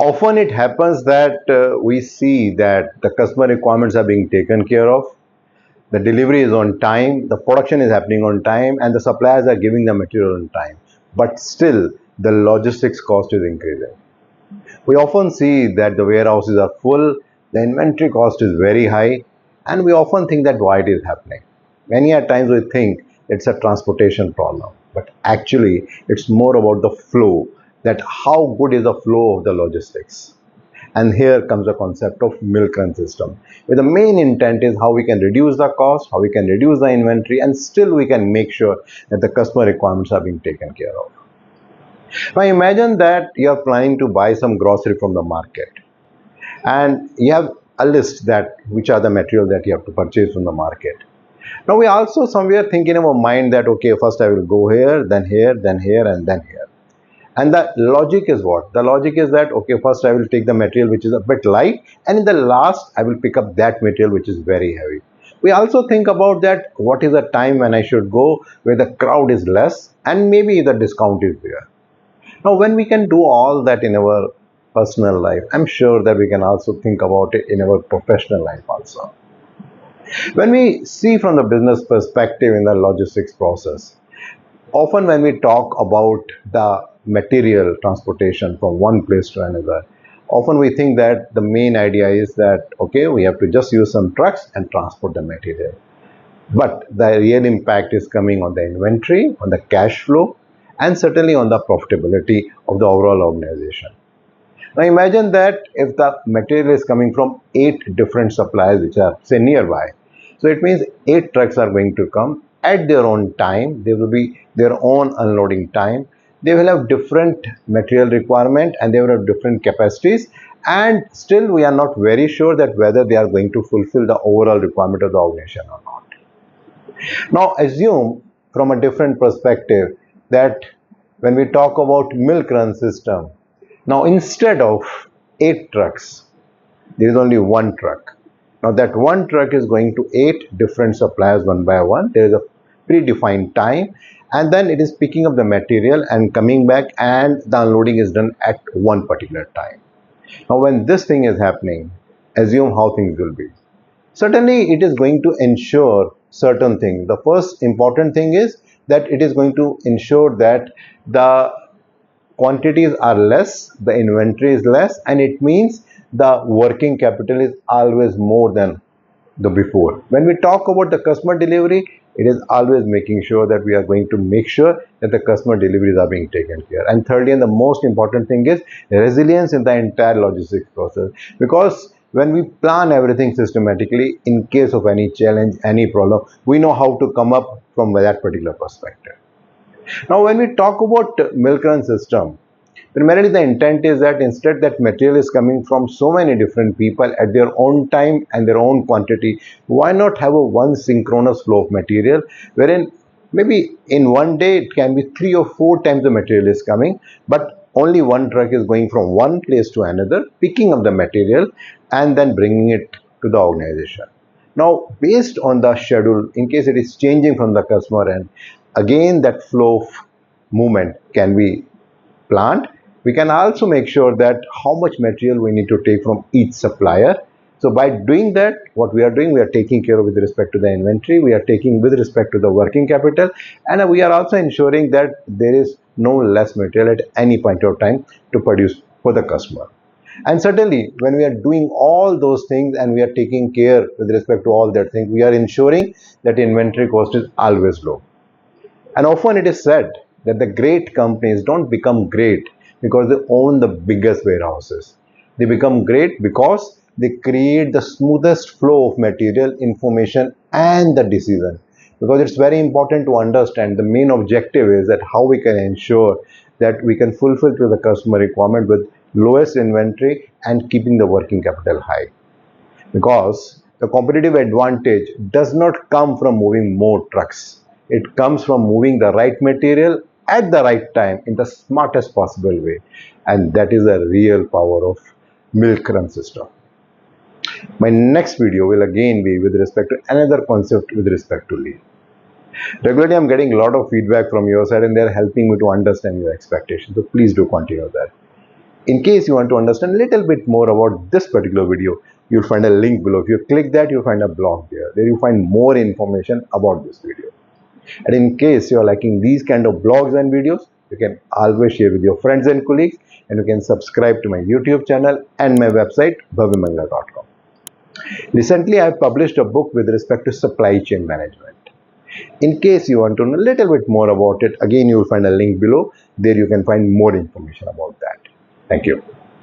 Often it happens that we see that the customer requirements are being taken care of, the delivery is on time, the production is happening on time, and the suppliers are giving the material on time. But still, the logistics cost is increasing. We often see that the warehouses are full, the inventory cost is very high, and we often think that why it is happening. Many a times we think it's a transportation problem, but actually it's more about the flow, that how good is the flow of the logistics. And here comes the concept of milk run system, where the main intent is how we can reduce the cost, how we can reduce the inventory, and still we can make sure that the customer requirements are being taken care of. Now imagine that you are planning to buy some grocery from the market, and you have a list that which are the material that you have to purchase from the market. Now we also somewhere think in our mind that okay, first I will go here, then here, then here, and then here. And the logic is what? The logic is that okay, first I will take the material which is a bit light, and in the last I will pick up that material which is very heavy. We also think about that what is the time when I should go where the crowd is less and maybe the discount is there. Now when we can do all that in our personal life, I'm sure that we can also think about it in our professional life also. When we see from the business perspective in the logistics process, often when we talk about the material transportation from one place to another, often we think that the main idea is that okay, we have to just use some trucks and transport the material. But the real impact is coming on the inventory, on the cash flow, and certainly on the profitability of the overall organization. Now imagine that if the material is coming from 8 different suppliers which are say nearby, so it means 8 trucks are going to come at their own time. There will be their own unloading time. They will have different material requirement and they will have different capacities, and still we are not very sure that whether they are going to fulfill the overall requirement of the organization or not. Now assume from a different perspective that when we talk about milk run system, now instead of 8 trucks, there is only 1 truck. Now that 1 truck is going to 8 different suppliers one by one. There is a predefined time, and then it is picking up the material and coming back, and the unloading is done at one particular time. Now when this thing is happening, assume how things will be. Certainly it is going to ensure certain things. The first important thing is that it is going to ensure that the quantities are less, the inventory is less, and it means the working capital is always more than the before. When we talk about the customer delivery, it is always making sure that we are going to make sure that the customer deliveries are being taken care. And thirdly, and the most important thing is resilience in the entire logistics process, because when we plan everything systematically, in case of any challenge, any problem, we know how to come up from that particular perspective. Now when we talk about milk run system, primarily the intent is that instead that material is coming from so many different people at their own time and their own quantity, why not have a one synchronous flow of material wherein maybe in one day it can be 3 or 4 times the material is coming, but only one truck is going from one place to another, picking up the material and then bringing it to the organization. Now based on the schedule, in case it is changing from the customer end, again that flow of movement can be planned. We can also make sure that how much material we need to take from each supplier. So by doing that, what we are doing, we are taking care of with respect to the inventory, we are taking with respect to the working capital, and we are also ensuring that there is no less material at any point of time to produce for the customer. And certainly when we are doing all those things and we are taking care with respect to all that things, we are ensuring that inventory cost is always low. And often it is said that the great companies don't become great because they own the biggest warehouses. They become great because they create the smoothest flow of material, information, and the decision. Because it's very important to understand the main objective is that how we can ensure that we can fulfill to the customer requirement with lowest inventory and keeping the working capital high. Because the competitive advantage does not come from moving more trucks. It comes from moving the right material at the right time in the smartest possible way, and that is the real power of milk run system. My next video will again be with respect to another concept with respect to lean. Regularly I'm getting a lot of feedback from your side and they are helping me to understand your expectations, so please do continue that. In case you want to understand a little bit more about this particular video, you'll find a link below. If you click that, you'll find a blog there. There you find more information about this video. And in case you're liking these kind of blogs and videos, you can always share with your friends and colleagues, and you can subscribe to my YouTube channel and my website bhavyamangla.com. Recently, I published a book with respect to supply chain management. In case you want to know a little bit more about it, again, you will find a link below. There you can find more information about that. Thank you.